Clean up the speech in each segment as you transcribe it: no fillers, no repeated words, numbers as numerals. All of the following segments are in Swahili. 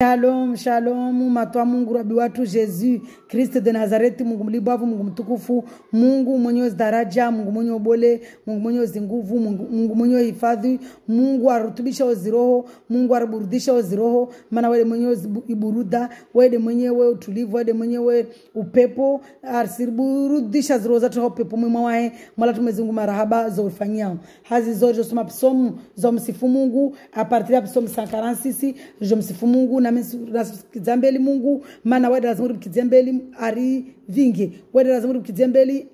Shalom, shalom, matwa Mungu rabi watu Jesu Kristo de Nazareti, Mungu mlibavu, Mungu mtukufu, Mungu mwenye daraja, Mungu mwenye obole, Mungu mwenye zinguvu, Mungu mwenye hifadhi, Mungu arutubisha oziroho, Mungu araburudisha oziroho, maana wewe mwenye iburuda, wewe mwenyewe utulivu, wewe mwenyewe upepo, arsiburudisha ziroho zatu upepo mwema wae, mala tumezungu marahaba za ufanyao. Hazi zote soma psomu za msifu Mungu, a partir ya psomu 146, je msifu Mungu na kizambeli Mungu, maana wewe lazima kizambeli ari vingi, wewe lazima kizambeli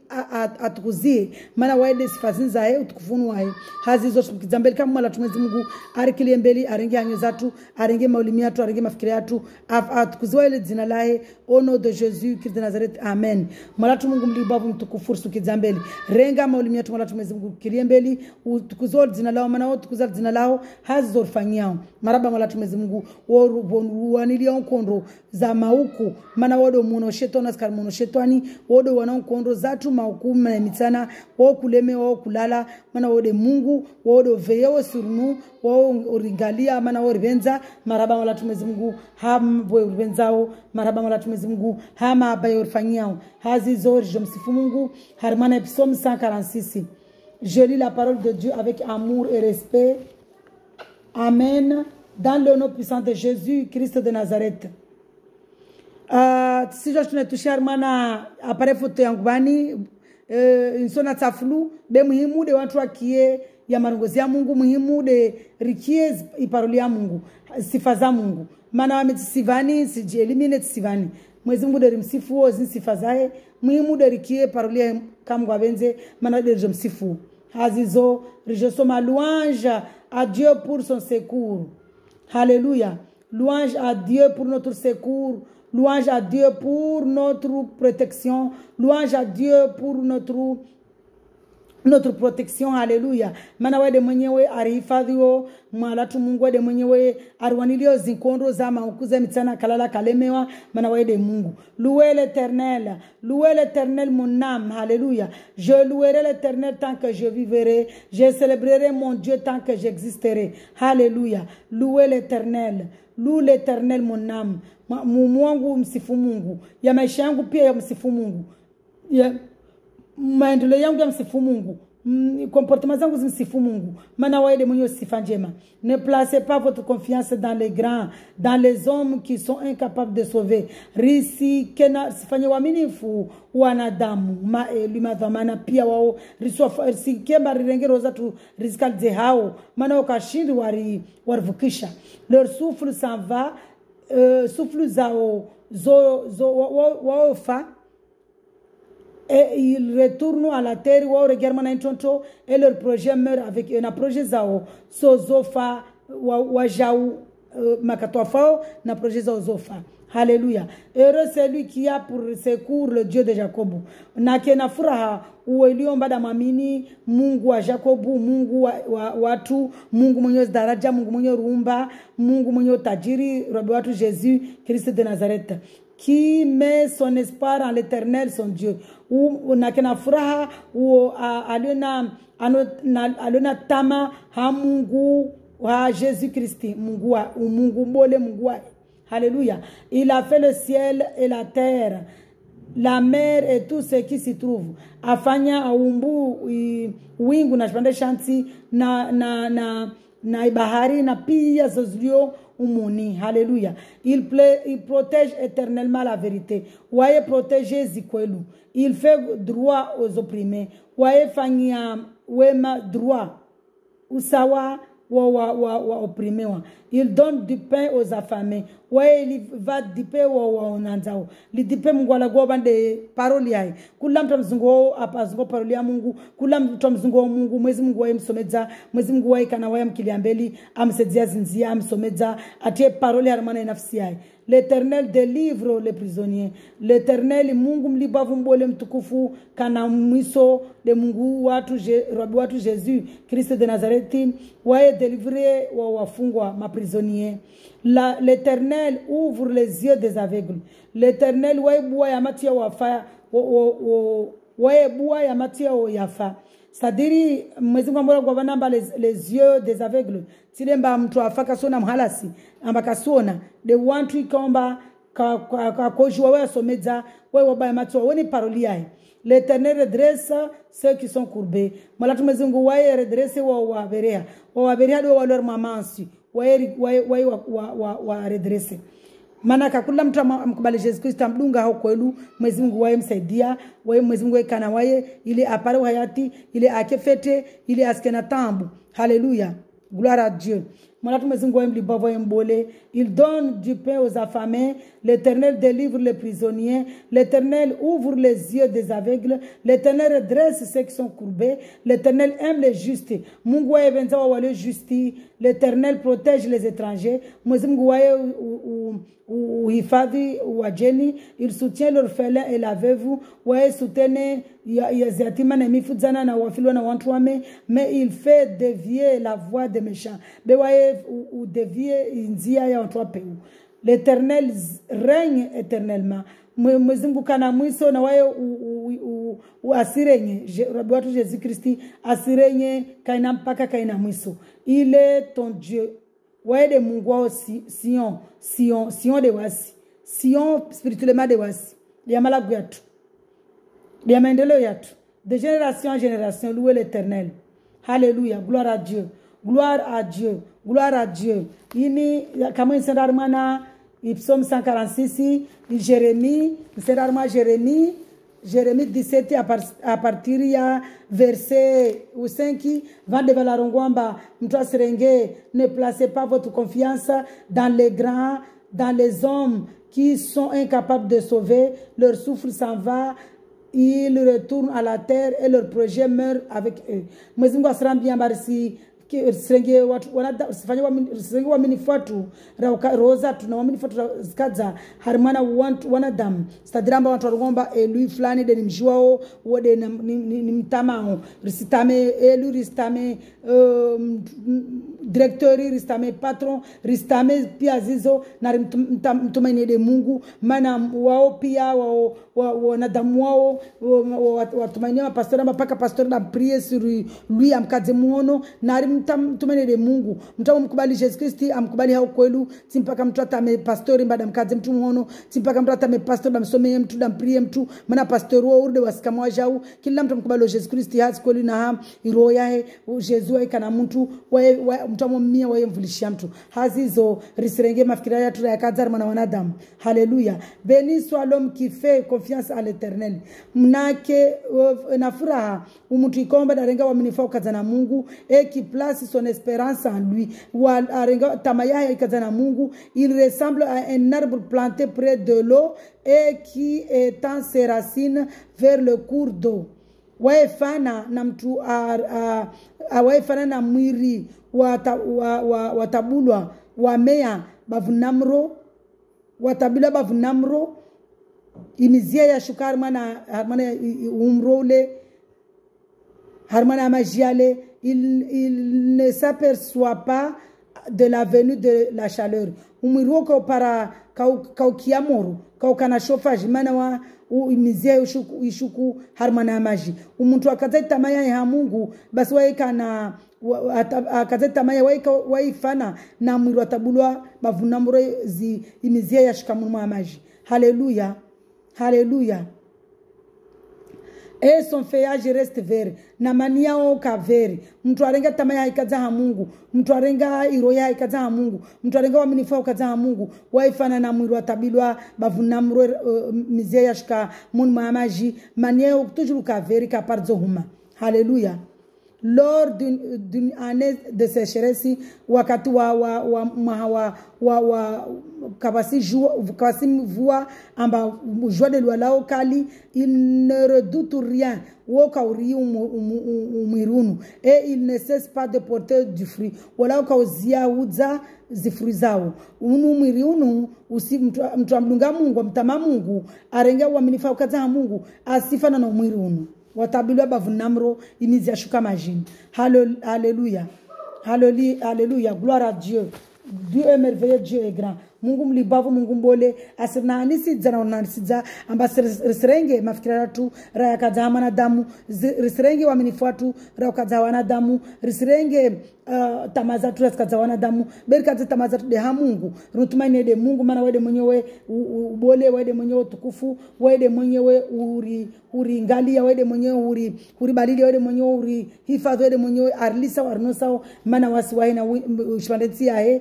atukuzie, maana wewe sifazi zae utukufunu wae. Hazi zote kizambeli kama mala tumezi Mungu ari kiliembeli aringe hanyo zatu, aringe maulimi yatu, aringe mafikiri yatu, atukuziwa ile jina lae, au nom de Jésus Christ de Nazareth, amen. Mala Mungu mlibavu mtukufu su kizambeli renga maulimi yatu, mala tumezi Mungu kiliembeli utukuziwa jina lao, maana utukuziwa jina lao. Hazi zote fanyao maraba mala tumezi Mungu wanilia onkondo za mauku, maana wado muno shetani askar muno shetani, wado wana onkondo zatu mauku na mitana, wao kuleme, wao kulala, maana wode Mungu, wado veo surunu, wao uringalia, maana wao ribenza. Maraba mala tumezi Mungu hambo ribenzao, maraba mala tumezi Mungu hama abayo fanyao. Hazi zori je msifu Mungu. Harmana psaume 146. Je lis la parole de Dieu avec amour et respect. Amen. Dans le nom puissant de Jésus Christ de Nazareth. Si je ne touche hermana apare foto yangu bani insona tafulu de muhimu de watu wakie ya marongozi ya Mungu, muhimu de rikie iparoli ya Mungu, sifa za Mungu, maana wametisivani sijielimine tisivani. Mwezi Mungu de msifu ozi sifa zae, muhimu de rikie paroli ya kamgwa benze, maana de msifu. Hazizo je soma louange à Dieu pour son secours. Alléluia. Louange à Dieu pour notre secours. Louange à Dieu pour notre protection. Louange à Dieu pour notre protection. Alléluia. Mana wede mwenyewe arihifadhiwo, mwalatu Mungu wede mwenyewe arwanilio zinkondo za maukuze mitana kalala kalemewa, mana wede Mungu. Louez l'Éternel mon âme. Alléluia. Je louerai l'Éternel tant que je vivrai. Je célébrerai mon Dieu tant que j'existerai. Alléluia. Louez l'Éternel. Loue l'Éternel mon âme. Mungu msifu Mungu. Ya maisha yangu pia ya msifu Mungu. Ya maendeleo yangu ya msifu Mungu. Comportement zangu msifu Mungu. Maana waede mwenye sifa njema. Ne placez pas votre confiance dans les grands, dans les hommes qui sont incapables de sauver. Risi kena sifanye waaminifu wanadamu maelima dhamana pia wao risi kemba rirengero zatu rizikalize hao, maana wakashindi warivukisha. Leur souffle s'en va, souffle zao waofa, et ils retournent à la terre, ou regardent maintenant, et leur projet meurt avec eux. Na projet zao sozofa wajau makatwafao na projet zao zofa. Alléluia. Heureux c'est lui qui a pour secours le Dieu de Jacob. Na kena furaha ueliomba da mamini Mungu wa Jacobu, Mungu wa watu, Mungu mwenye daraja, Mungu mwenye rumba, Mungu mwenye tajiri, rabi watu Jésus Christ de Nazareth. Qui met son espoir en l'Éternel son Dieu. Ou nakena furaha ou alona tama ha Mungu wa Jésus Christ, Mungu wa Mungu bole Mungu wa. Alléluia. Il a fait le ciel et la terre, la mer et tout ce qui s'y trouve. Afanya aumbu wingu na shpande shanti na ibahari na pia zozlio umuni. Alléluia. Il protège éternellement la vérité. Waye protéger zikwelu. Il fait droit aux opprimés. Waye fanyia wema droit. Usawa wa opprimewa. Il donne du pain aux affamés. Ouais, il va diper wa onanzao. Li dipe Mungu ala gobande paroli hai. Kula mtu mzungu apazungu paroli ya Mungu. Kula mtu mzungu Mungu, mwezi Mungu wae msomedza, mwezi Mungu wae kana wae mkiliambeli, amsedzia zinzia, amsomedza, atie paroli harmana nafsi hai. L'Éternel délivre les prisonniers. L'Éternel Mungu mlibavu mbole mtukufu kana mwiso de Mungu watu rabi watu Jésus Christ de Nazareth wae délivrer wa wafungwa ma prisonniers. L'Éternel ouvre les yeux des aveugles. L'Éternel wae bua ya matia wafa wae bua ya matia yafa. sadiri mwezi ngambora kwa vanamba les yeux des aveugles tilemba mtu afaka sona mhalasi amba kasona they want to ikomba ka kojua wewe somedza wewe wabaya matso woni paroli yae l'Éternel redresse ceux qui sont courbés malatu mwezi ngu wae redresse wa berea do walor mamansi wa redresse maana kakula mtu amkubali Jesus Kristo amdunga hao kwelu mwezi Mungu wae msaidia wae mwezi Mungu kana wae ile apare hayati ile akefete ile askena tambu haleluya gloire à Dieu malatu mwezi Mungu wae mlibovo mbole il donne du pain aux affamés l'Éternel délivre les prisonniers l'Éternel ouvre les yeux des aveugles l'Éternel redresse ceux qui sont courbés l'Éternel aime les justes Mungu wae venza wa wale justi l'Éternel protège les étrangers mwezi Mungu wae uhifadhi wajeni il soutient l'orphelin et la veuve wae soutene yatima na mifudzana na wafilwa na watu wame mais il fait dévier la voie des méchants be wae ou dévier inzia ya watu wapeu l'Éternel règne éternellement mwezi Mungu kana mwiso na wae asirenye rabi watu Jésus Christi asirenye kaina mpaka kaina mwiso il est ton Dieu wae de Mungu wao Sion de wasi Sion spirituellement de wasi ya malagu yatu ya maendeleo yatu de génération en génération louer l'Éternel alléluia gloire à Dieu gloire à Dieu gloire à Dieu ini kama insendar mana Psaume 146 Jérémie insendar Jérémie 17 à partir ya verset 5 vend de valarongwamba mtu serenge ne placez pas votre confiance dans les grands dans les hommes qui sont incapables de sauver leur souffle s'en va ils retournent à la terre et leur projet meurt avec eux mwezi Mungu asrambi ambarisi sirenge watu wanafanya wa minifuatu roza tuna wa minifuatu zikaza harimana wanadamu stadiramba watu warugomba lui flani de nimjuao wode ni mtamao risitame elu risitame directori risitame patron risitame pia zizo na mtumaini de Mungu maana wao pia wanadamu wao watumaini wa pastor mpaka pastor na prier sur lui amkaze muono na mtumene de Mungu mtamu mkubali Jesus Kristi amkubali hao kwelu simpaka mtu atame pastori mbada mkaze mtu muono simpaka mtu atame pastor damsomeye mtu damprie mtu maana pastor wao urde wasikamwa jau kila mtu mkubali Jesus Kristi hasi kwelu na iro yae Jesus aikana mtu mtamu mia wae mvulishia mtu hazizo risirenge mafikira ya tu ya kadzar mwana wanadamu haleluya béni soit l'homme qui fait confiance à l'Éternel mnake na furaha umutu ikomba darenga waaminifu kazana Mungu qui place son espérance en lui arenga tamaya kazana Mungu il ressemble à un arbre planté près de l'eau et qui étend ses racines vers le cours d'eau waefana na mtu waefana na mwiri watabulwa wamea bavunamro watabila bavunamro imizia ya shukar mana umrole harmana majiale il ne s'aperçoit pas de la venue de la chaleur umwiruko para kaukiamoro kaukana chauffage mana wa imizia ishuku harmana maji umuntu akazeta maya ya Mungu basi waikana akazeta maya waifana na mwiru atabulwa bavunamro zi imizia ya shikamu maji haleluya haleluya et son feuillage reste vert na mania oka vert mtu arenga tamaya ikaza ha Mungu mtu arenga iroya ikaza ha Mungu mtu arenga waaminifu ikaza ha Mungu waifana na mwiru atabilwa bavunamro mizia ya shika mun maji mania toujours ka vert ka parzo huma haleluya lors d'une année de sécheresse wakati kabasi mvua amba jua de lwalao kali il ne redoute rien woka uri umwirunu et il ne cesse pas de porter du fruit wala kauzia uza zifuri zao unu mwirunu usi mtu amdunga Mungu mtama Mungu arenga uaminifu kaza Mungu asifana na mwirunu watabilwa bavunamro imizia shuka majini alléluia alléluia gloire à Dieu Dieu est merveilleux Dieu est grand Mungu mlibavu Mungu mbole asirna anisidza na unanisidza amba risirenge mafikira yatu raya kadza wanadamu risirenge waaminifu watu raya kadza wanadamu risirenge tamaza tu kadza wanadamu berikadza tamaza tu de Mungu rutumaine de Mungu maana wewe mwenyewe ubole wewe mwenyewe tukufu wewe mwenyewe uri ngalia wewe mwenyewe uri balili wewe mwenyewe uri hifadhi wewe mwenyewe arlisa warnosao maana wasiwahe na ushwandetia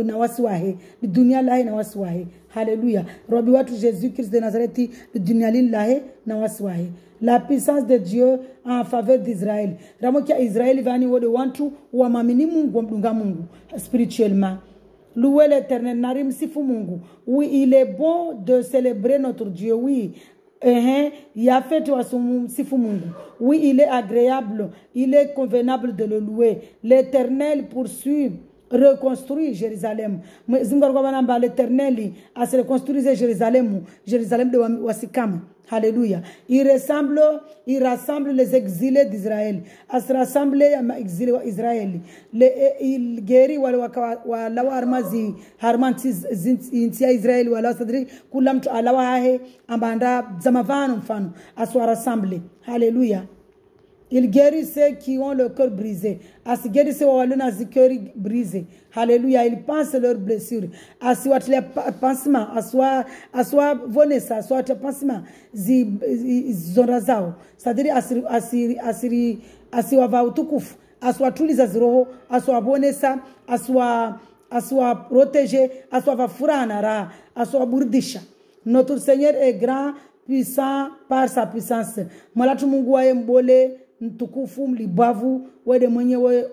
na wasiwahe dunia lahe na wasiwahe. Haleluya. Robi watu Jésus Christ de Nazareth dunia lahe na wasiwahe. La puissance de Dieu en faveur d'Israël. Ramokia Israël vani wode wantu wa mamini Mungu mdunga Mungu spirituellement. Louez l'Éternel, narim sifu Mungu. Oui, il est bon de célébrer notre Dieu. Oui. Il a fait sifu Mungu. Oui, il est agréable, il est convenable de le louer. L'Éternel poursuit reconstruire Jérusalem. L'Éternel a se reconstruire Jérusalem de Wasikama. Alléluia. Il rassemble les exilés d'Israël. A se rassembler à exilés d'Israël. Il guérit wala armazi harmanti intia Israël wala sadri kulam tu alawa he ambanda zamavano mfano aswa rassembler. Alléluia. Il guérit ceux qui ont le cœur brisé. As guérit ceux qui ont le cœur brisé. Alléluia. Il pense leurs blessures. Aswa les pansements. Aswa vonesa. Aswa les pansements. Zonrazao. C'est-à-dire aswa va utukufu. Aswa tuliza ziroho. Aswa vonesa. Aswa protéger. Aswa va furanara. Aswa burdisha. Notre Seigneur est grand, puissant par sa puissance. Malatu Mungu wa mbole. Ntukufu mlibavu wede mwenyewe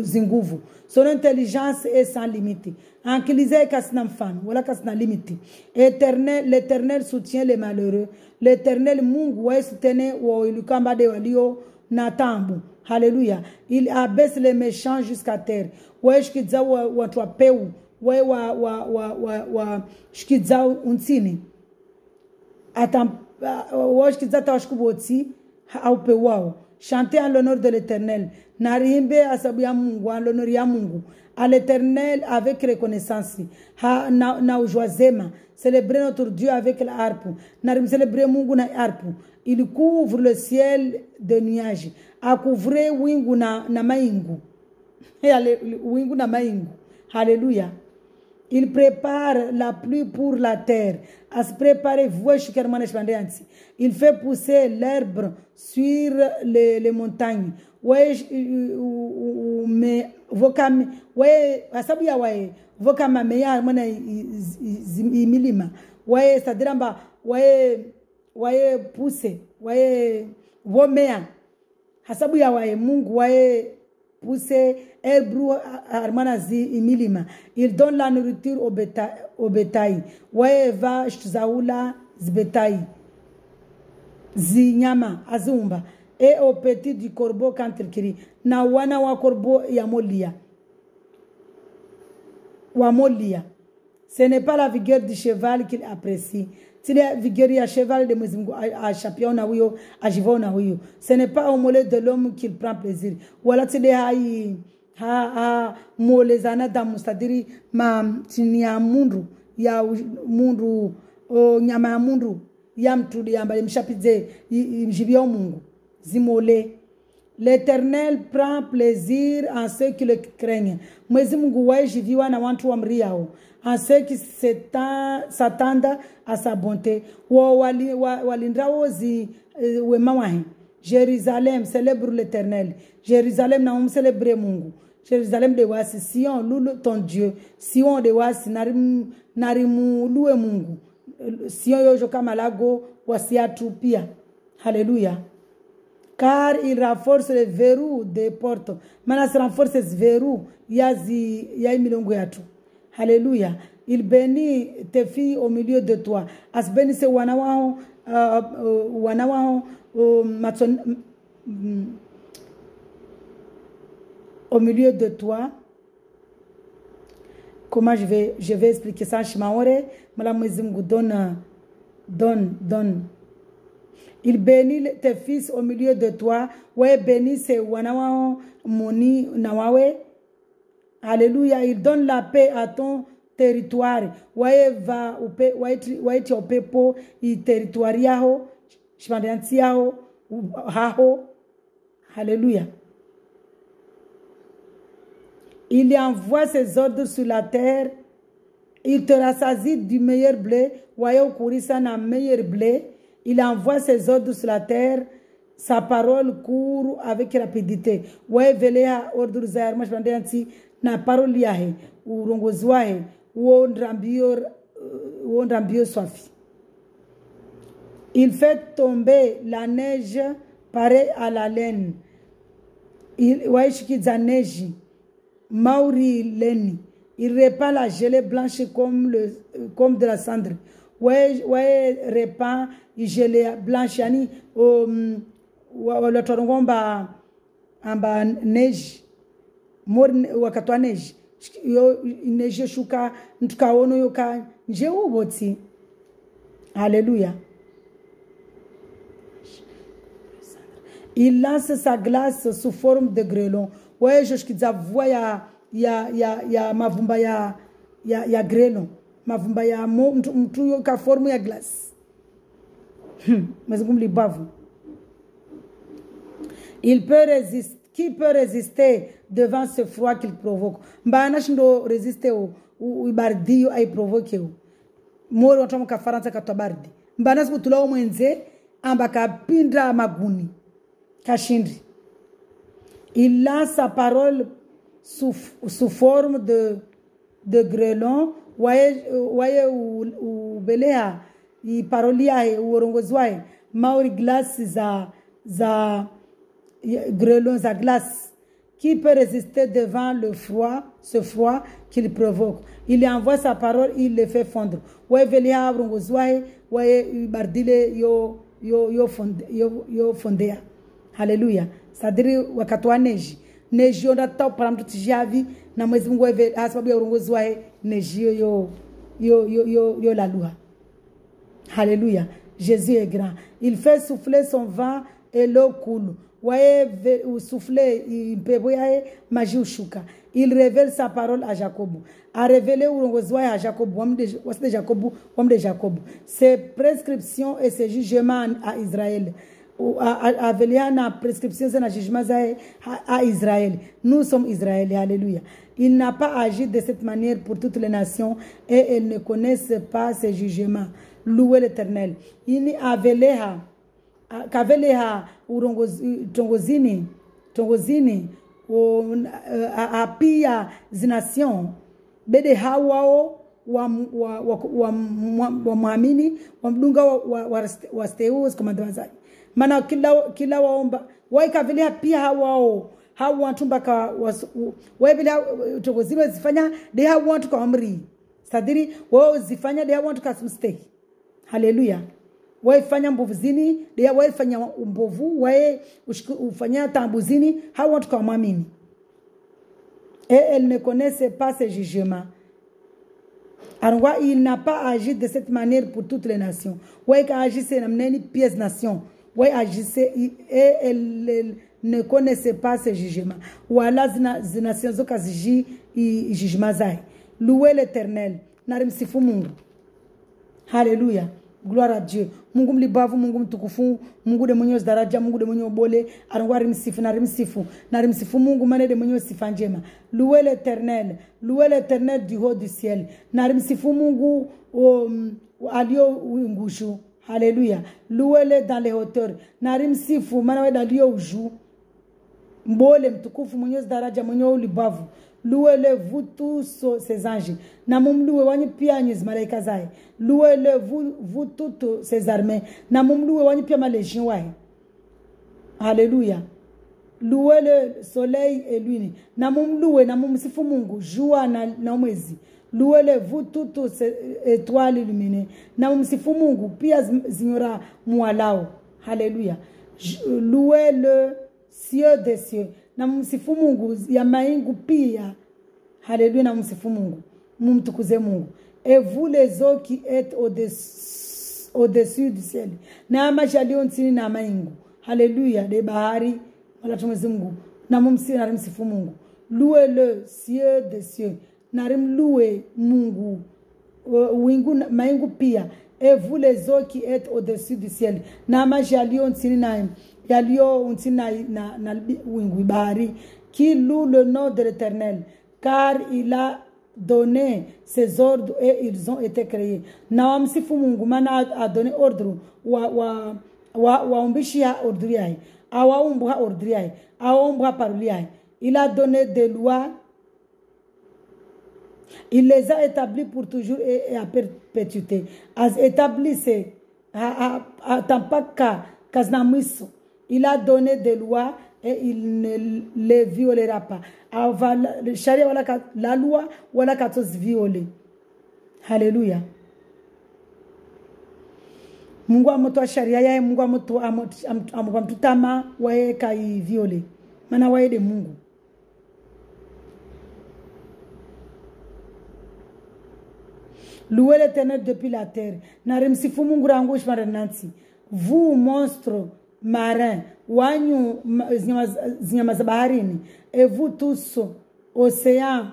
zinguvu. Son intelligence est sans limite. Ankilize kasina mfano wala kasina limite. L'Éternel soutient les malheureux. L'Éternel Mungu wa soutene wa ilukamba de walio natambu. Alléluia. Il abaisse les méchants jusqu'à terre. Wa shikidza watu peu. Wa shikidza untini. Atam wa shikidza tawashkubotsi. Chantez en l'honneur de l'Éternel. Narimbe asabu ya Mungu, en l'honneur ya Mungu. À l'Éternel avec reconnaissance. Na ujoazema. Célébrez notre Dieu avec la harpe. Narim célébrer Mungu na harpe. Il couvre le ciel de nuages. A couvrir wingu na maingu. Wingu na maingu. Alléluia. Il prépare la pluie pour la terre. À se préparer, il fait pousser l'herbe sur les montagnes. Ouais, mais vokam, ouais, asabuya ouais, vokam meya mona imilima. Ouais, c'est-à-dire ouais, pousser, ouais, vomea. Asabuya ouais, Mungu ouais. Pousser herbru armanazi imilima. Il donne la nourriture au bétail. Ouais va zaula zbétail. Zinyama azumba. Et au petit du corbeau quand il crie. Na wana wa corbeau yamolia. Wamolia. Ce n'est pas la vigueur du cheval qu'il apprécie. C'est la vigueur du cheval de Mouzimungu à chapion na huyo, à jivon na huyo. Ce n'est pas au mollet de l'homme qu'il prend plaisir. Voilà tide ha molezana damu c'est-à-dire ma tinia mundu ya mundu nyama ya mundu ya mtu yamba mshapize mjibia Mungu zimole. L'Éternel prend plaisir en ceux qui le craignent. Mwezimungu wa jiviwa na wantu wa mriao. En ceux qui s'attendent à sa bonté. Jérusalem célèbre l'Éternel. Jérusalem na célèbre Mungu. Jérusalem de wasi Sion lulu ton Dieu. Sion de wasi narimu luwe Mungu. Sion yojo kama lago wasiatu pia. Alléluia. Car il renforce les verrous des portes. Manas renforce les verrous. Yazi milongo yatu. Alléluia. Il bénit tes filles au milieu de toi. As bénisse wanawao au milieu de toi. Comment je vais expliquer ça? Shimaore, Madame Mwezimungu donne. Il bénit tes fils au milieu de toi. Ouais, bénisse wanawao moni nawawe. Alléluia. Il donne la paix à ton territoire waeva waiti opepo I territoire yao shimandansi yao haho. Alléluia. Il envoie ses ordres sur la terre. Il te rassasie du meilleur blé. Wayo kurisa na meilleur blé. Il envoie ses ordres sur la terre. Sa parole court avec rapidité. Waye velea ordre za shimandansi na parole yahe urongozi wahe wondrambio swafi. Il fait tomber la neige pareil à la laine. Il waishikidza neige mauri leni. Il répand la gelée blanche comme de la cendre. Ouais répand gelée blanche yani walotorongomba amba neige mor wakati wa neige yo neige shuka ntukaono yoka nje uboti. Alléluia. Il lance sa glace sous forme de grêlon. Ouais, je suis voix ya mavumba ya grêlon. Mavumba ya mtu ka forme ya glace. Mas comme les bavou. Il peut résister. Qui peut résister devant ce froid qu'il provoque? Mbana shindo résister o bardio ay provoque o. Moro watomo ka Faransa ka tabardi. Mbana siku tulao mwenze amba kapindra maguni. Kashindri. Il lance sa parole sous forme de grêlon. Waye u belea I parolia u orongozwae mauri glace za grêlons à glace. Qui peut résister devant le froid, ce froid qu'il provoque? Il envoie sa parole, il le fait fondre. Ouais velia brongozwae, ouais bardile yo fondea. Alléluia. C'est-à-dire wakati wa neige. Neige yo ndata para mtu tijavi na Mwenyezi Mungu wewe sababu ya urongozwae neige yo la loi. Alléluia. Jésus est grand. Il fait souffler son vent et l'eau coule. Waye souffler impeboyae maji ushuka. Il révèle sa parole à Jacob. A révélé urongozwae à Jacob, wasde Jacob, homme de Jacob. Ses prescriptions et ses jugements à Israël. A veliana prescriptions et jugements à Israël. Nous sommes Israéliens. Alléluia. Il n'a pas agi de cette manière pour toutes les nations et elles ne connaissent pas ses jugements. Louez l'Éternel. Il a veleha kaveleha tongozini apia zination bede hawao wa muamini wa mdunga wa steus kama ndazai maana kila waomba waikaveleha pia hawao hawa wantumba ka wabila tongozini zifanya they have want to amri sadiri wao zifanya they want to stay. Hallelujah. Waifanya mbovuzini, dia waifanya mbovu, ufanya tambuzini, hawa watu kwa mwamini. Et elle ne connaissait pas ses jugements. Alors, il n'a pas agi de cette manière pour toutes les nations. Il a agi de pièces nations. Il agissait et elle ne connaissait pas ses jugements. Voilà les nations qui ont agi jugements. Louez l'Éternel. Narimsifu Mungu. Alléluia. Gloire à Dieu. Mungu mlibavu, Mungu mtukufu, Mungu de mwenye daraja, Mungu de mwenye obole, arangwa rimsifu na rimsifu Mungu mane de mwenye sifa njema. Louez l'Éternel du haut du ciel. Na rimsifu Mungu alio ngushu. Alléluia. Louez-le dans les hauteurs. Na rimsifu mana alio uju. Mbole mtukufu mwenye daraja, mwenye ulibavu. Louez-le vous tous ces anges. Namum louez wani pia nyezi malaika zai. Louez-le vous toutes ces armées. Namum louez wani pia ma légion wai. Alléluia. Louez le soleil et lune. Namum louez namum sifu Mungu jua na mwezi. Louez-le vous toutes ces étoiles illuminées. Namum sifu Mungu pia zinyora mualao. Alléluia. Louez le cieux des cieux. Na msifu Mungu ya maingu pia. Haleluya na msifu Mungu. Mumtukuze Mungu. Et vous les eaux qui êtes au-dessus du ciel. Na majalio ntini na maingu. Haleluya de bahari wala tumwezi Mungu. Na mumsifu Mungu. Louez le cieux des cieux. narimlue Mungu wingu maingu pia, et vous les eaux qui êtes au-dessus du ciel. Na maji yaliyo ntini na wingu bahari, qui loue le nom de l'Éternel, car il a donné ses ordres et ils ont été créés. Na wamsifu Mungu maana a donné ordre waumbishia ordre yake, awaumbwa ordre yake, awaumbwa parole yake. Il a donné des lois, il les a établis pour toujours et à perpétuité. As établissé à tampaka kaznamiso. Il a donné des lois et il ne les violera pas. La loi wala katos violer. Hallelujah. Mungu amotoa sharia yae, Mungu amotoa mtutama wae kai viole. Mana wae de Mungu. Louez l'Éternel depuis la terre. Narimsifu Mungu rangu shmarenansi. Vous monstres marins, wanyu zinyama za baharini, et vous tous océans,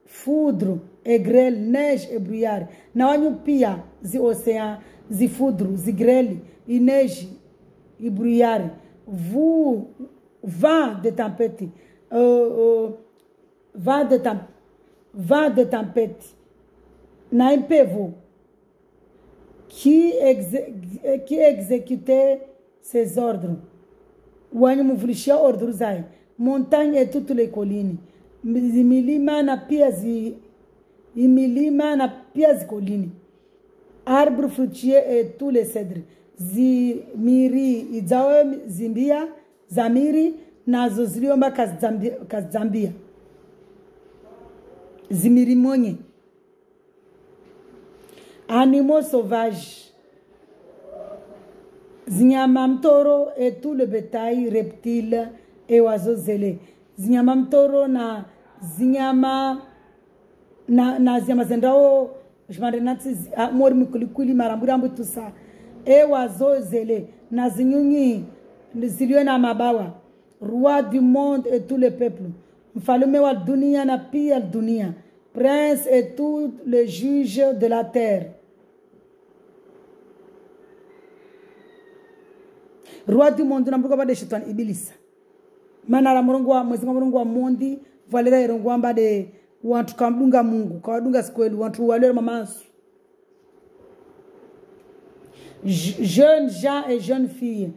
foudre et grêle, neige et brouillard. Na wanyu pia zi océans, zi foudre, zi grêle, i neige, i brouillard. Vous vent de tempête, vent de tempête. Na impevo qui exécutait ses ordres. Wanyu mvulishia ordre zai. Montagne et toutes les collines. Milima na pia collines. Arbres fruitiers et tous les cèdres. Zimiri idzawe zimbia, zamiri nazo ziliomba kazambia. Zimiri monye. Animaux sauvages, zinyama taureau et tout le bétail, reptiles et oiseaux zélés. Zinyama taureau na zinyama zendao, je m'en renati mori mikulikuli maramburambu tout ça. Et oiseaux zélés, na zinyunyi, ziliwe na mabawa. Roi du monde et tout le peuple. Mfalume wa dunia na pia dunia. Prince et tous les juges de la terre. Roi du monde na mbuga bade shetani ibilisa. Mana la murungwa mwezi murungwa mondi valera irungwa mbade wantu kamdunga Mungu, kawadunga sikweli wantu walera mamansu. Jeunes gens et jeunes filles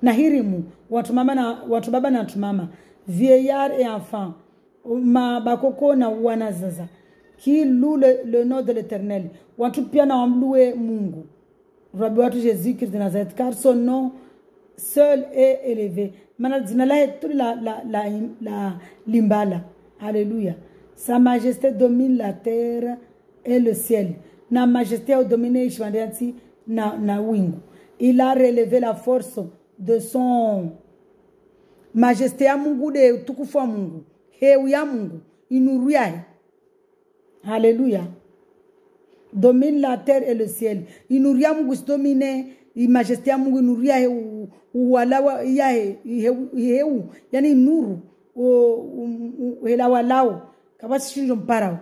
nahirimu watu mama na watu baba na watu mama, vieillards et enfants, bakoko na wanazaza, qui loue le nom de l'Éternel. Watu pia na wamlue Mungu. Rabbi watu Jésus-Christ de Nazareth, car son nom seul est élevé. Mana zina la limbala. Alléluia. Sa majesté domine la terre et le ciel. Na majesté a dominé Ishmaeliansi na wingu. Il a relevé la force de son majesté ya Mungu de utukufu wa Mungu. Heu ya Mungu inuru yae. Alléluia. Domine la terre et le ciel. Inuru ya Mungu domine i majesté ya Mungu inuru yae walawa yae heu yani nuru hela walao kabasi shinjo mparao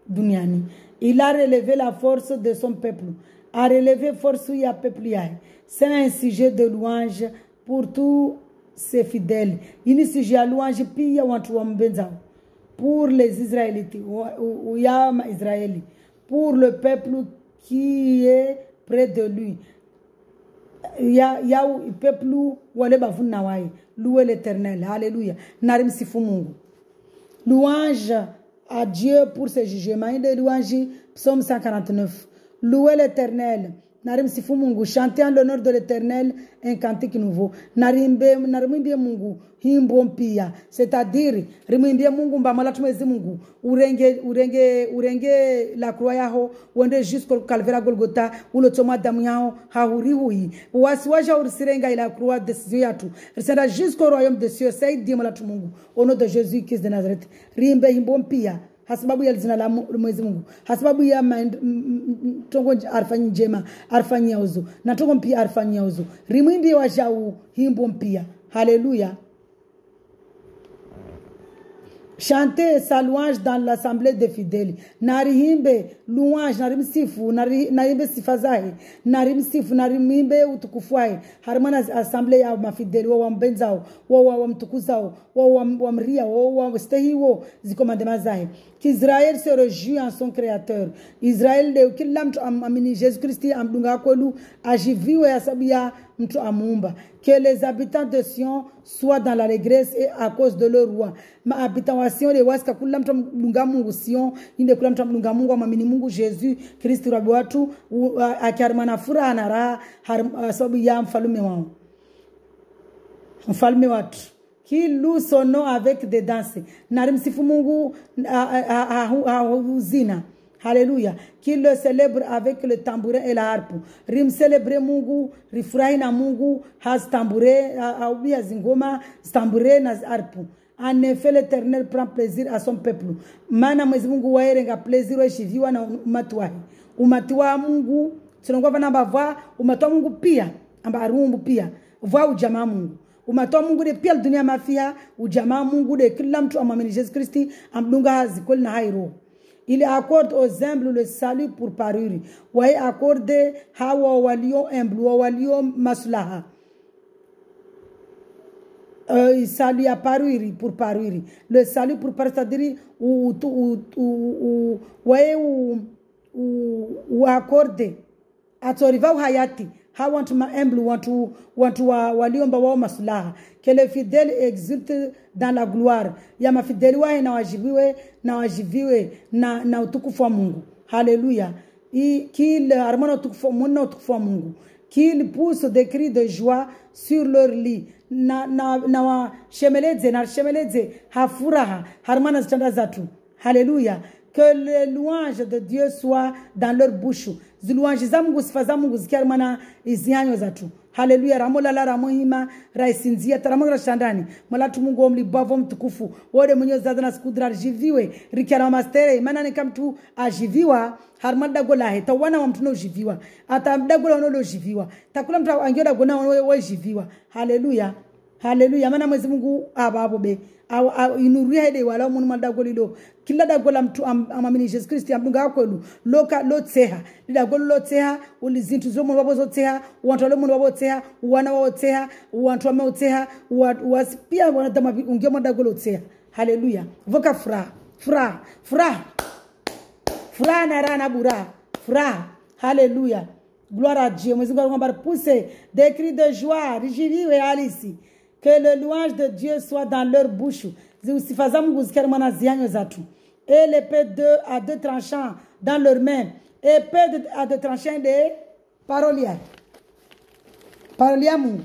duniani. Il a relevé la force de son peuple. A relevé force ya peuple yae. C'est un sujet de louange pour tous ses fidèles. Ini sujet ya louange pia watu wa mbenzao. Pour les Israélites, ou yama Israéli. Pour le peuple qui est près de lui. Ya peuple wale bavuna wae. Louez l'Éternel. Alléluia. Narim sifu Mungu. Louange à Dieu pour ses jugements. Il est louange, psaume 149. Louez l'Éternel. Narim sifu Mungu. Chantez en l'honneur de l'Éternel un cantique nouveau. Narimbe Mungu. Himbo mpia. C'est-à-dire, rimwimbie Mungu mbamala tumwezi Mungu. Urenge la croix yaho. Wende jusqu'au calvaire à Golgotha. Ulo toma damu yao. Hauri hui. Wasiwaja urisirenga ila croix décision yatu. Risenda jusqu'au royaume des cieux. Saidi mala tumungu. Au nom de Jésus Christ de Nazareth. Rimbe himbo mpia. Hasababu ya zina la mwezi Mungu. Hasababu ya tongo arfanyi jema. Arfanyi ya uzu. Na tongo mpia arfanyi ya uzu. Rimwimbi wajau himbo mpia. Hallelujah. Chanter sa louange dans l'assemblée des fidèles. Narimbe louange, narimsifu, narimbe sifazahi, narimsifu, narimbe utukufuai. Harmana assemblée ya mafidèles, wa mbenzao, wa mtukuzao, wa mria, wa stehiwo, zikomandema zahi. Qu'Israël se réjouit en son créateur. Israël de kila mtu amini Jésus Christ amdunga kwelu ajiviwe asabia mtu amumba. Que les habitants de Sion soient dans l'allégresse et à cause de leur roi. Ma habitant wa Sion de waska kula mtu amdunga Mungu Sion, inde kula mtu amdunga Mungu amini Mungu Jésus Christ rabi watu akiarmana furaha na raha sababu ya mfalume wao. Mfalume watu. Qui loue son nom avec des danses. Narimsifu Mungu huzina. Alléluia. Qui le célèbre avec le tambourin et la harpe. Rim célèbre Mungu, rifurahi na Mungu, has tambouré, aubia zingoma, tambouré na harpe. En effet, l'Éternel prend plaisir à son peuple. Mana mwezi Mungu waerenga plaisir wa shiviwa na umati wahi. Umati wa Mungu, tunangwa vana bava, umati wa Mungu pia, amba arumbu pia, vwa ujamaa Mungu. Umatoa Mungu de pia dunia mafia, ujamaa Mungu de kila mtu amamini Jésus Christ amdunga zikoli na hairo. Il accorde aux humbles le salut pour parure. Wae accorde hawa walio humble, walio maslaha. Il salue à parure pour parure. Le salut pour parure, c'est-à-dire ou accorde. Atoriva hayati. How want to humble, want to waliomba wao maslaha. Que les fidèles exultent dans la gloire. Ya mafideli wae na wajiviwe na utukufu wa Mungu. Hallelujah. Qu'il harmona utukufu wa Mungu. Qu'ils poussent des cris de joie sur leur lit. Na shemeledze hafuraha harmana zitanda zatu. Hallelujah. Que les louanges de Dieu soient dans leur bouche. Zilouanges za Mungu sifa za Mungu zikiarmana izihanyo zatu. Haleluya. Ramola la ramohima raisinzia taramola shandani. Malatu Mungu omlibavo mtukufu. Wode mwenye zadana skudra jiviwe. Rikiara mastere. Mana nikamtu ajiviwa. Harmanda gola he. Tawana wa mtuno jiviwa. Ata mdagola wanolo jiviwa. Takula mtu angioda gona wanolo jiviwa. Haleluya. Haleluya. Mana mwezi Mungu ababobe. Inuria hede wala munu madagolilo. Kila dagola mtu amamini Jésus Christ amdunga kwelu. Loka lotseha. Lidagolo lotseha. Ulizintu zomu wabo zoteha. Uwantu wale munu wabo teha. Uwana wabo teha. Uwantu wame oteha. Pia wanadama ungia madagolo oteha. Haleluya. Voka furaha. Furaha. Furaha. Furaha na rana bura. Furaha. Haleluya. Gloire à Dieu. Mwezi Mungu ngambara pousse des cris de joie. Rijiriwe halisi. Que le louange de Dieu soit dans leur bouche. Et l'épée à deux tranchants dans leurs mains. Épée à deux tranchants de parolia. Parolia Mungu.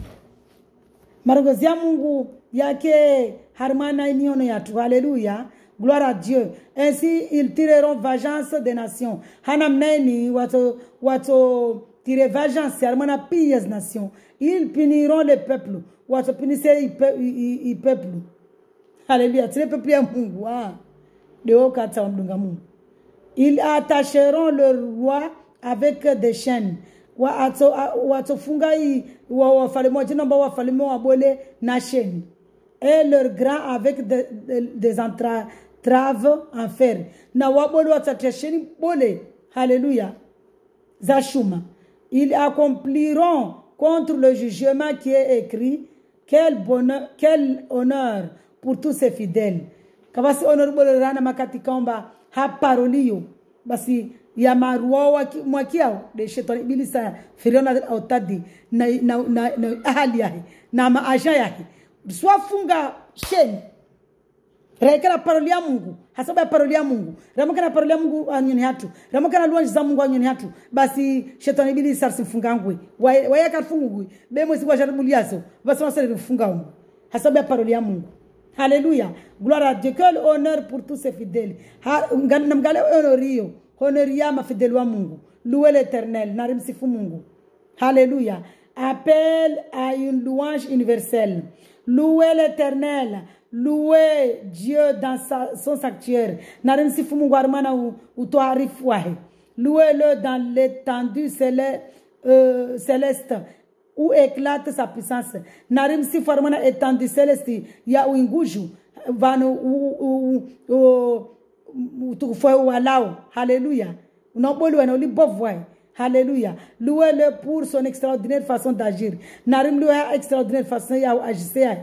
Marogozia Mungu yake harmana iniono yatu. Alléluia. Gloire à Dieu. Ainsi ils tireront vengeance des nations. Hanamneni wato tirer vengeance harmana piyes nations. Ils puniront le peuple. Watu pinise i peuple. Alléluia. C'est le peuple ya Mungu. Deo kata wa mdunga Mungu. Ils attacheront le roi avec des chaînes. Watu funga wafalimo jinomba wafalimo wabole na chaîne. Et leur grand avec des entraves en fer. Na wabole watatia chaîne bole. Alléluia. Zashuma. Ils accompliront contre le jugement qui est écrit. Quel bonheur, quel honneur pour tous ces fidèles. Kabasi honorable rana makati kamba ha parolio. Basi ya maruwa mwakiao de shetani bilisa firiona autadi na ahali yahi na maaja yahi. Swafunga sheni. Rekera parolia Mungu. Hasaba parolia Mungu. Ramukana parolia Mungu anyoni hatu. Ramukana luanji za Mungu anyoni hatu. Basi shetani bili sarsi mfungangwe. Waya kafungwe. Bemo si wajaribuliazo. Basi wasale mfungangwe. Hasaba parolia Mungu. Alléluia. Gloire à Dieu. Quel honneur pour tous ces fidèles. Namgale honorio. Honoria ma fidèle wa Mungu. Louez l'Éternel. Narimsifu Mungu. Alléluia. Appel à une louange universelle. Louez l'Éternel. Louez Dieu dans son sanctuaire. Narimsifu Mungu armana utoarifu wahe. Louez-le dans l'étendue céleste où éclate sa puissance. Narimsifu armana étendue céleste ya uinguju. vano utukufu walao. Hallelujah. Unaboli wana ulibovu. Hallelujah. Louez-le pour son extraordinaire façon d'agir. Narim loué extraordinaire façon d'agir.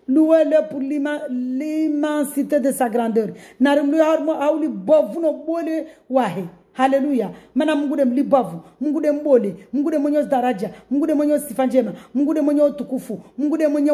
Louez-le pour l'immensité de sa grandeur. Narim loué auli bovu no boli wahe. Hallelujah. Mana Mungu de mlibavu, Mungu de mbole, Mungu de mwenye daraja, Mungu de mwenye sifa njema, Mungu de mwenye utukufu, Mungu de mwenye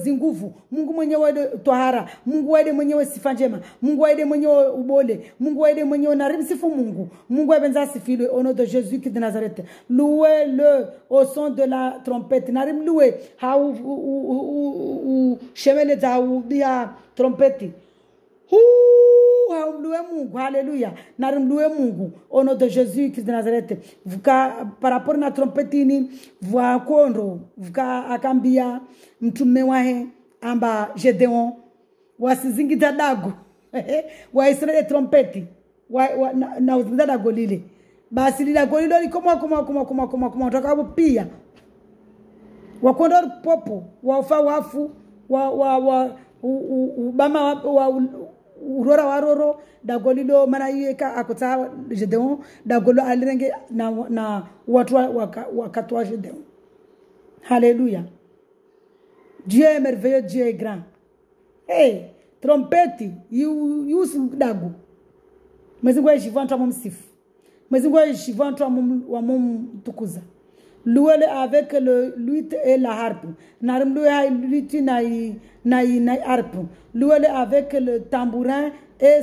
zinguvu, Mungu mwenye tohara, Mungu de mwenye sifa njema, Mungu de mwenye ubole, Mungu de mwenye narimsifu Mungu. Mungu benza sifile au nom de Jésus qui de Nazareth. Louez-le au son de la trompette. Narim loué ha ou chemele da ou bia trompette. Alléluia. Narimloué Mungu au nom de Jésus Christ de Nazareth. Par rapport à la trompette ni voix kondo vuka akambia mtume wahe amba Gedeon wasizingita dago wa Israeli trompette na uzinda dago lile basi lile dago lile koma takabu pia wakondo popo wafa wafu bama urora waroro dagolilo mana yeka akota Gedeon dagolo alirenge na watu wakatwa Gedeon. Alléluia. Dieu est merveilleux, Dieu est grand. Hey, trompette you dago. Mezingo yishivantwa mumsifu. Mezingo yishivantwa wa tukuza. Louez-le avec le luth et la harpe. Narim loué luth na harpe. Louez-le avec le tambourin et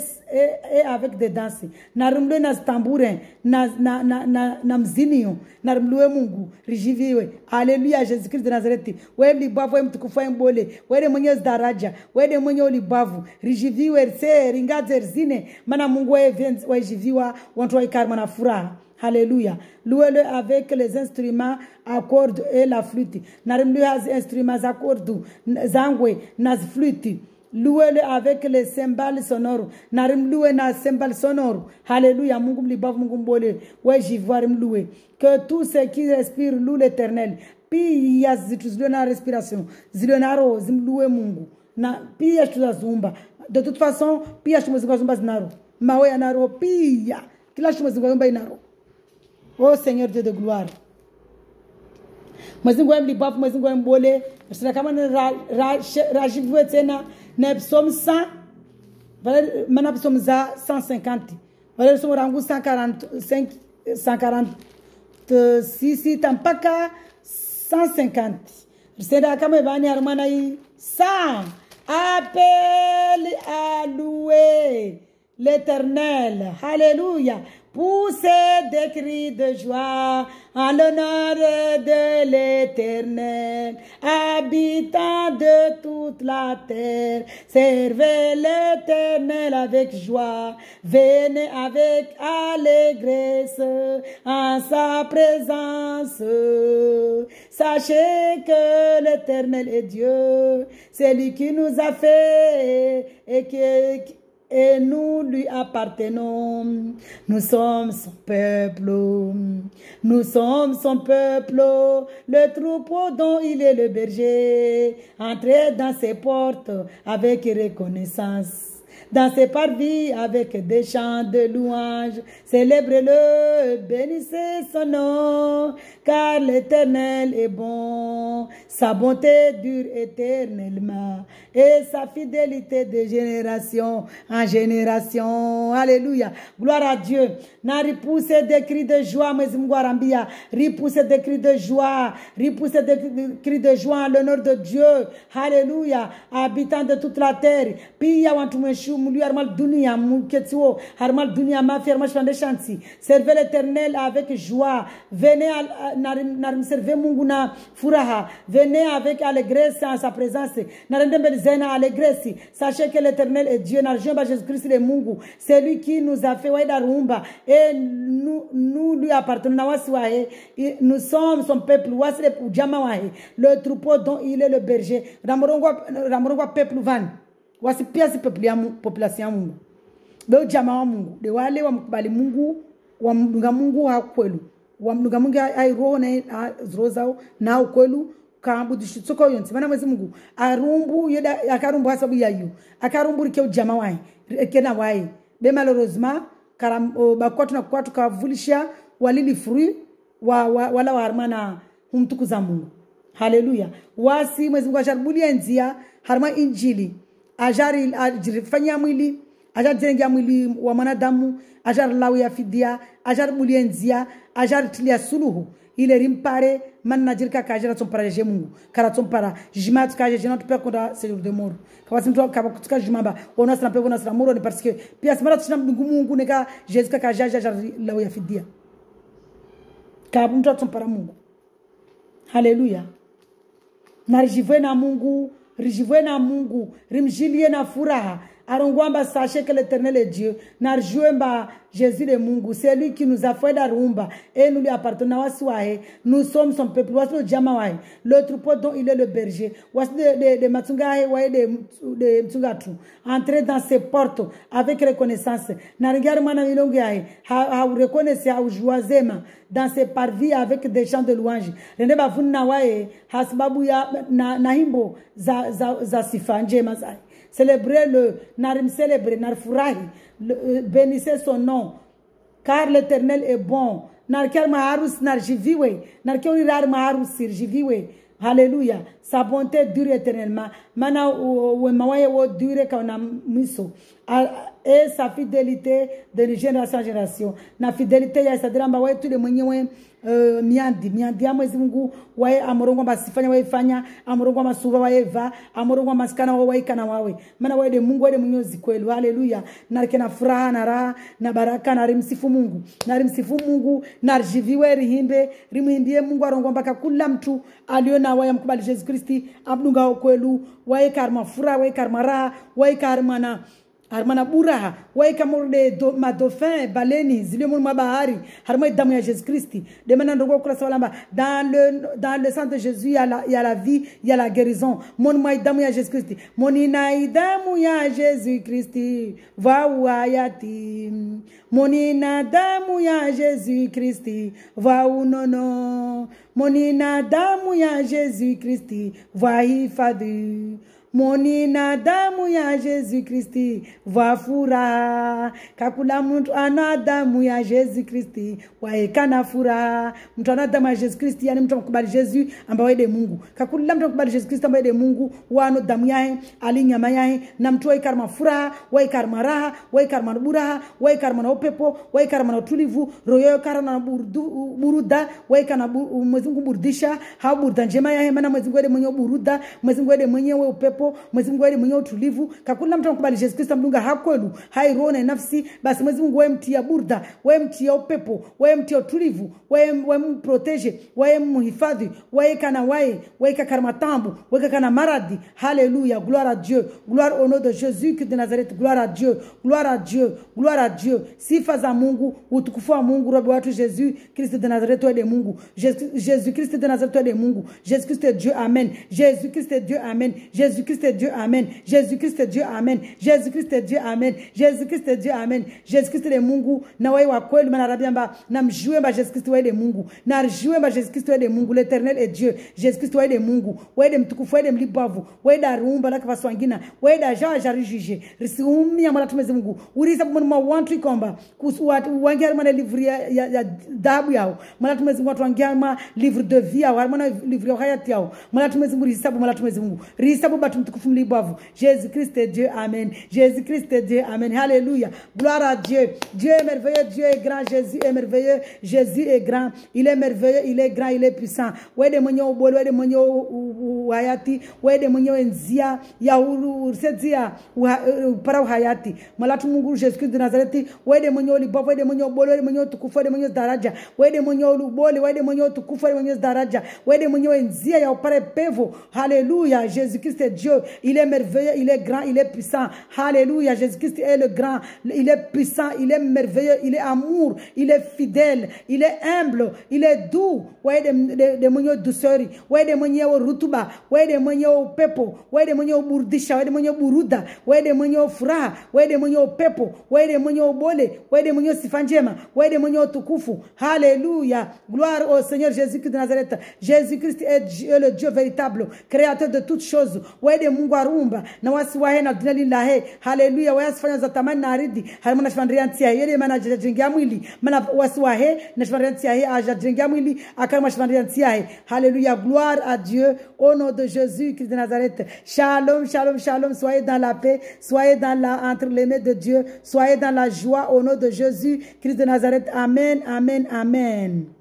avec des danses. Narim loué na tambourin na mzinio. Narim loué Mungu rijiviwe. Alléluia Jésus-Christ de Nazareth. Wewe libavu wewe mtukufu mbole. Wewe mwenye daraja. Wewe mwenye libavu rijiviwe se ringaze zine. Mana Mungu wewe wajiviwa watu waikarma na furaha. Alléluia. Louez-le avec les instruments à cordes et la flûte. Narim loué les instruments à cordes, zangwe, nas flûte. Louez-le avec les cymbales sonores. Narim loué na cymbales sonores. Alléluia. Mungu mlibavu Mungu mbole. Ouais, j'y vois louer. Que tous ceux qui respirent louent l'Éternel. Puis ya zituzilo na respiration. Zilo na ro zimloué Mungu. Na pia tutazumba. De toute façon, pia tumezungazumba zinaro. Mawe yanaro pia. Kila tumezungazumba inaro. Oh Seigneur Dieu de gloire. Mwezingu wa mlibafu, mwezingu wa mbole. Msina kama rajivu tena. Na psalm 100. Mana psalm za 150. Wale psalm rangu 146. Tampaka 150. Msina kama vani armana hii. 100. Appelle à louer l'Éternel. Alléluia. Poussez des cris de joie en l'honneur de l'Éternel, habitant de toute la terre. Servez l'Éternel avec joie, venez avec allégresse en sa présence. Sachez que l'Éternel est Dieu, c'est lui qui nous a fait et nous lui appartenons. Nous sommes son peuple. Nous sommes son peuple, le troupeau dont il est le berger. Entrez dans ses portes avec reconnaissance. Dans ses parvis avec des chants de louange. Célébrez-le, bénissez son nom, car l'Éternel est bon. Sa bonté dure éternellement et sa fidélité de génération en génération. Alléluia. Gloire à Dieu. Na repoussé des cris de joie, mais m'guarambia. Repoussé des cris de joie. Repoussé des cris de joie en l'honneur de Dieu. Alléluia. Habitant de toute la terre. Pia wantumeshu mulu armal dunia muketio armal dunia mafia armal chande chanti. Servez l'Éternel avec joie. Venez narim servez Mungu na furaha. Venez avec allégresse en sa présence. Narendembe zena allégresse. Sachez que l'Éternel est Dieu. Narjomba Jésus-Christ est Mungu. C'est lui qui nous a fait waida rumba. Et nous lui appartenons. Nous sommes son peuple. Le troupeau dont il est le berger. Ramorongwa peuple van. Wasi pia si peuple ya population ya Mungu. Beo jamaa wa Mungu. De wale wa mkubali Mungu. Wa mdunga Mungu wa kwelu. Wa mdunga Mungu ai roho na zrozao na ukwelu. kambu dishitsoko yonse mana mwezi Mungu arumbu yeda akarumbu hasabu yayu akarumbu rike ujama wai kena wai be malheureusement karam bakwatu na kwatu kavulisha walili frui wala warmana humtukuza Mungu. Haleluya. Wasi mwezi Mungu asharbulia nzia harma injili ajari ajifanya mwili ajajenga mwili wa mwanadamu ajar lawi ya fidia ajar bulia nzia ajar tilia suluhu ile rimpare man najirka kajara tsompara je Mungu kara tsompara jimat kaje je not pekonda seigneur de mort kabasi mtu kabakutika jumamba ona sana pe ona sana moro ni parce que pia smara tsina Mungu neka Jesus kajaja ajar lawi ya fidia kabu mtu tsompara Mungu. Haleluya. Na rijivwe na Mungu, rimjilie na furaha. Arongwamba sachez que l'Éternel est Dieu. Narjuemba Jésus de Mungu, c'est lui qui nous a fait la rumba et nous lui appartenons. Nous sommes son peuple. Le troupeau dont il est le berger. De Matsungahe, de Mtsungatu. Entrez dans ses portes avec reconnaissance. Nargarmana milongahe, ha reconnaissez, ha joisema dans ses parvis avec des chants de louange. Rende bafuna wae hasbabu ya nahimbo za sifa njema zai. Célébrez-le, narim célébrer, narfurahi, bénissez son nom, car l'Éternel est bon. Narkel maharus narjiviwe, narkel rar maharus sirjiviwe. Alléluia. Sa bonté dure éternellement. Mana mawaye wo dure kauna miso. Et sa fidélité de génération en génération. Na fidélité ya sadiramba wae tu de mwenyewe miandi amwezi Mungu wae amorongo basifanya wae fanya amorongo masuva wae va amorongo maskana wae kana wawe maana wae de Mungu wae de mnyozi kweli. Haleluya. Na kena furaha na raha na baraka na rimsifu Mungu na rijiviwe rimhimbie Mungu arongo mpaka kila mtu aliona wae mkubali Jesus Kristi abdunga kwelu wae karma furaha wae karma raha wae karma na harmana buraha waika morde ma dauphin baleni zile mun mabahari harma damu ya Jésus Christ de mana ndogo kula salamba dans le sang de Jésus il y a la vie, il y a la guérison. Mon damu ya Jésus Christ monina damu ya Jésus Christ va hayati monina damu ya Jésus Christ va unono monina damu ya Jésus Christ va hifadhi monina damu ya Jésus Kristi wafura kakula mtu ana damu ya Jésus Kristi waekana fura mtu ana damu ya Jésus Kristi yani mtu mkubali Jésus ambaye de Mungu kakula mtu mkubali Jésus Kristi ambaye de Mungu wano damu yae alinyama yae na mtu waikarma fura waikarma raha waikarma buraha waikarma na upepo waikarma na utulivu royo karana na buruda waikana Mungu burdisha ha burda njema yae maana Mungu de mwenye buruda Mungu de mwenye upepo Mwenyezi Mungu mwenye utulivu kakula mtu mkubali Jesus Kristo mdunga hakwelu hairone nafsi basi Mwenyezi Mungu wewe mtia burda wewe mtia upepo wewe mtia utulivu wewe mprotege wewe mhifadhi wewe kana wewe kakarma tambu wewe kana maradi. Haleluya. Gloire à Dieu, gloire au nom de Jésus de Nazareth. Gloire à Dieu, gloire à Dieu, gloire à Dieu. Sifa za Mungu, utukufu wa Mungu robo watu Jésus Christ de Nazareth de Mungu. Jésus Christ de Nazareth de Mungu. Jésus Christ est Dieu. Amen. Jésus Christ est Dieu. Amen. Jésus Christ est Dieu. Amen. Jésus Christ est Dieu. Amen. Jésus Christ est Dieu. Amen. Jésus Christ est Dieu. Amen. Jésus Christ de Mungu na wewe wa kweli manarabiamba na mjue Jésus Christ wewe de Mungu na rjue Jésus Christ wewe de Mungu. L'Éternel est Dieu. Jésus Christ wewe de Mungu wewe de mtukufu wewe de mlibavu wewe da rumba la kwaswangina wewe da jaja rijije risiumi ya malatu Mwenyezi Mungu urisa mwa wantu ikomba kusuatu wangia mana livre ya dabu yao malatu Mwenyezi Mungu wangia ma livre de vie yao mana livre ya hayati yao malatu Mwenyezi Mungu risabu malatu Mwenyezi Mungu risabu batu mtukufu mlibavu. Jésus Christ est Dieu. Amen. Jésus Christ est Dieu. Amen. Alléluia. Gloire à Dieu. Dieu est merveilleux, Dieu est grand, Jésus est merveilleux, Jésus est grand, il est merveilleux, il est grand, il est puissant. Wede mwenye ubole, wede mwenye hayati, wede mwenye nzia ya ursezia para hayati. Malatu Mungu Jésus Christ de Nazareth, wede mwenye ulibavu, wede mwenye ubole, wede mwenye utukufu, wede mwenye daraja, wede mwenye ubole, wede mwenye utukufu, wede mwenye daraja, wede mwenye nzia ya upare pevo. Alléluia. Jésus Christ est Dieu. Dieu. Il est merveilleux, il est grand, il est puissant. Alléluia. Jésus-Christ est le grand, il est puissant, il est merveilleux, il est amour, il est fidèle, il est humble, il est doux. Ouais, de monyo douceur, ouais, de monyo rutuba, ouais, de monyo pepo, ouais, de monyo burdisha, ouais, de monyo buruda, ouais, de monyo furaha, ouais, de monyo pepo, ouais, de monyo bole, ouais, de monyo sifanjema, ouais, de monyo tukufu. Alléluia. Gloire au Seigneur Jésus-Christ de Nazareth. Jésus-Christ est Dieu, le Dieu véritable, créateur de toutes choses. Ouais, de mungu arumba, na wasi wahe na dunia lillahe. Alléluia. Ouais, asifanya za tamani na aridi, harimana shifandriantia, yele mana jengia mwili, mana wasi wahe, na shifandriantia he, aja jengia mwili, akama shifandriantia he. Alléluia. Gloire à Dieu, au nom de Jésus-Christ de Nazareth. Shalom, shalom, shalom. Soyez dans la paix, soyez entre les mains de Dieu, soyez dans la joie au nom de Jésus-Christ de Nazareth. Amen, amen, amen.